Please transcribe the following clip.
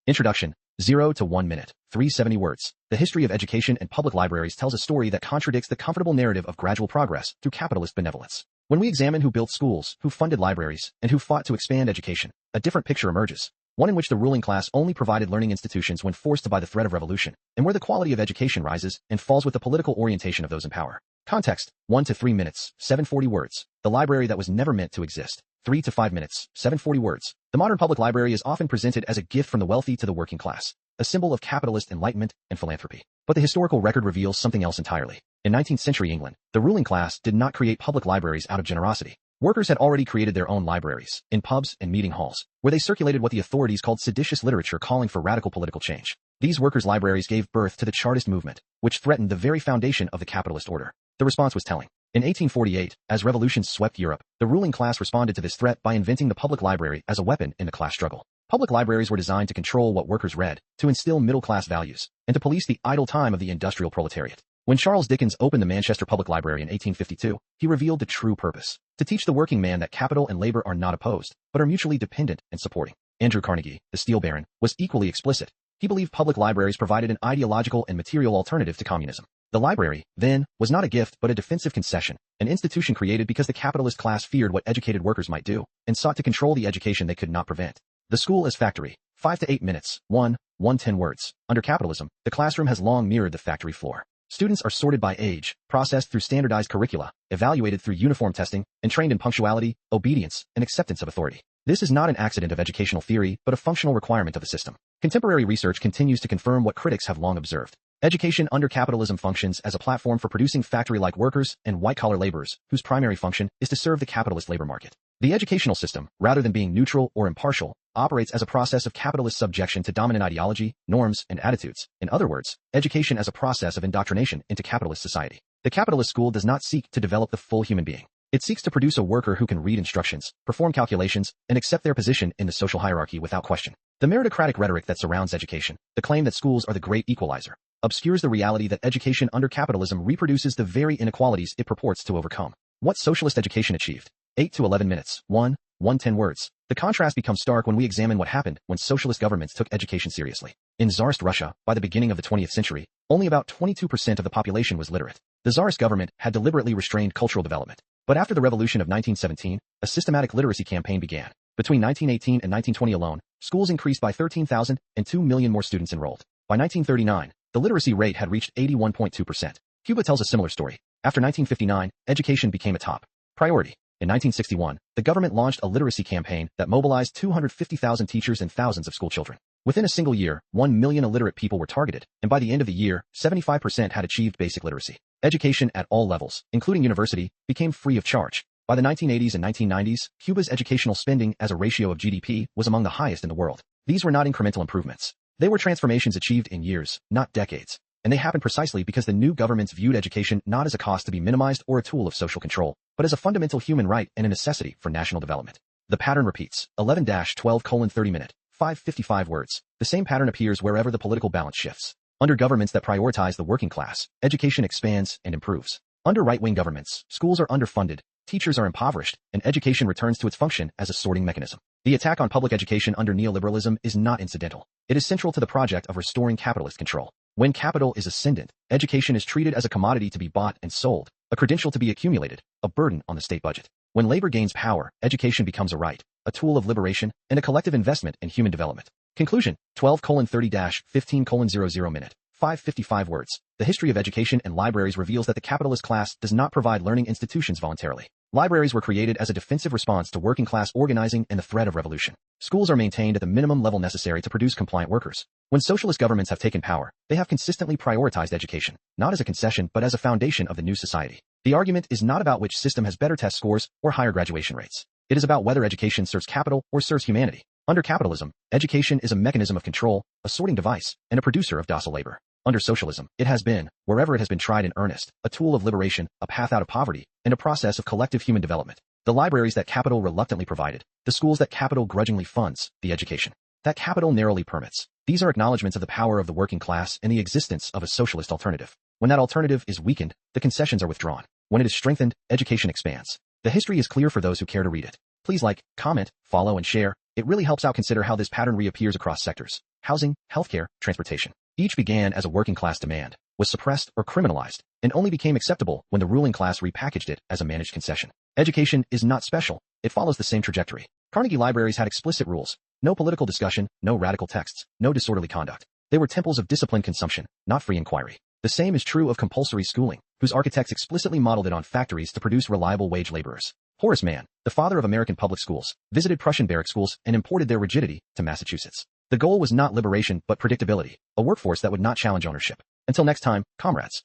Introduction. 0 to 1 minute. 370 words. The history of education and public libraries tells a story that contradicts the comfortable narrative of gradual progress through capitalist benevolence. When we examine who built schools, who funded libraries, and who fought to expand education, a different picture emerges. One in which the ruling class only provided learning institutions when forced to by the threat of revolution, and where the quality of education rises and falls with the political orientation of those in power. Context. 1 to 3 minutes. 740 words. The library that was never meant to exist. 3 to 5 minutes. 740 words. The modern public library is often presented as a gift from the wealthy to the working class, a symbol of capitalist enlightenment and philanthropy. But the historical record reveals something else entirely. In 19th century England, the ruling class did not create public libraries out of generosity. Workers had already created their own libraries, in pubs and meeting halls, where they circulated what the authorities called seditious literature calling for radical political change. These workers' libraries gave birth to the Chartist movement, which threatened the very foundation of the capitalist order. The response was telling. In 1848, as revolutions swept Europe, the ruling class responded to this threat by inventing the public library as a weapon in the class struggle. Public libraries were designed to control what workers read, to instill middle-class values, and to police the idle time of the industrial proletariat. When Charles Dickens opened the Manchester Public Library in 1852, he revealed the true purpose: to teach the working man that capital and labor are not opposed, but are mutually dependent and supporting. Andrew Carnegie, the steel baron, was equally explicit. He believed public libraries provided an ideological and material alternative to communism. The library, then, was not a gift but a defensive concession, an institution created because the capitalist class feared what educated workers might do, and sought to control the education they could not prevent. The school as factory. 5 to 8 minutes. 110 words. Under capitalism, the classroom has long mirrored the factory floor. Students are sorted by age, processed through standardized curricula, evaluated through uniform testing, and trained in punctuality, obedience, and acceptance of authority. This is not an accident of educational theory, but a functional requirement of the system. Contemporary research continues to confirm what critics have long observed. Education under capitalism functions as a platform for producing factory-like workers and white-collar laborers, whose primary function is to serve the capitalist labor market. The educational system, rather than being neutral or impartial, operates as a process of capitalist subjection to dominant ideology, norms, and attitudes. In other words, education as a process of indoctrination into capitalist society. The capitalist school does not seek to develop the full human being. It seeks to produce a worker who can read instructions, perform calculations, and accept their position in the social hierarchy without question. The meritocratic rhetoric that surrounds education, the claim that schools are the great equalizer, obscures the reality that education under capitalism reproduces the very inequalities it purports to overcome. What socialist education achieved? 8 to 11 minutes. 110 words. The contrast becomes stark when we examine what happened when socialist governments took education seriously. In Tsarist Russia, by the beginning of the 20th century, only about 22% of the population was literate. The Tsarist government had deliberately restrained cultural development. But after the revolution of 1917, a systematic literacy campaign began. Between 1918 and 1920 alone, schools increased by 13,000 and 2 million more students enrolled. By 1939, the literacy rate had reached 81.2%. Cuba tells a similar story. After 1959, education became a top priority. In 1961, the government launched a literacy campaign that mobilized 250,000 teachers and thousands of schoolchildren. Within a single year, 1 million illiterate people were targeted, and by the end of the year, 75% had achieved basic literacy. Education at all levels, including university, became free of charge. By the 1980s and 1990s, Cuba's educational spending as a ratio of GDP was among the highest in the world. These were not incremental improvements. They were transformations achieved in years, not decades. And they happened precisely because the new governments viewed education not as a cost to be minimized or a tool of social control, but as a fundamental human right and a necessity for national development. The pattern repeats. 11-12:30 minute. 555 words. The same pattern appears wherever the political balance shifts. Under governments that prioritize the working class, education expands and improves. Under right-wing governments, schools are underfunded, teachers are impoverished, and education returns to its function as a sorting mechanism. The attack on public education under neoliberalism is not incidental. It is central to the project of restoring capitalist control. When capital is ascendant, education is treated as a commodity to be bought and sold, a credential to be accumulated, a burden on the state budget. When labor gains power, education becomes a right, a tool of liberation, and a collective investment in human development. Conclusion. 12:30-15:00 minute. 555 words. The history of education and libraries reveals that the capitalist class does not provide learning institutions voluntarily. Libraries were created as a defensive response to working class organizing and the threat of revolution. Schools are maintained at the minimum level necessary to produce compliant workers. When socialist governments have taken power, they have consistently prioritized education, not as a concession but as a foundation of the new society. The argument is not about which system has better test scores or higher graduation rates. It is about whether education serves capital or serves humanity. Under capitalism, education is a mechanism of control, a sorting device, and a producer of docile labor. Under socialism, it has been, wherever it has been tried in earnest, a tool of liberation, a path out of poverty, and a process of collective human development. The libraries that capital reluctantly provided, the schools that capital grudgingly funds, the education that capital narrowly permits. These are acknowledgments of the power of the working class and the existence of a socialist alternative. When that alternative is weakened, the concessions are withdrawn. When it is strengthened, education expands. The history is clear for those who care to read it. Please like, comment, follow, and share. it really helps out consider how this pattern reappears across sectors. Housing, healthcare, transportation. Each began as a working class demand, was suppressed or criminalized, and only became acceptable when the ruling class repackaged it as a managed concession. Education is not special, it follows the same trajectory. Carnegie libraries had explicit rules. No political discussion, no radical texts, no disorderly conduct. They were temples of disciplined consumption, not free inquiry. The same is true of compulsory schooling, whose architects explicitly modeled it on factories to produce reliable wage laborers. Horace Mann, the father of American public schools, visited Prussian barrack schools and imported their rigidity to Massachusetts. The goal was not liberation but predictability, a workforce that would not challenge ownership. Until next time, comrades.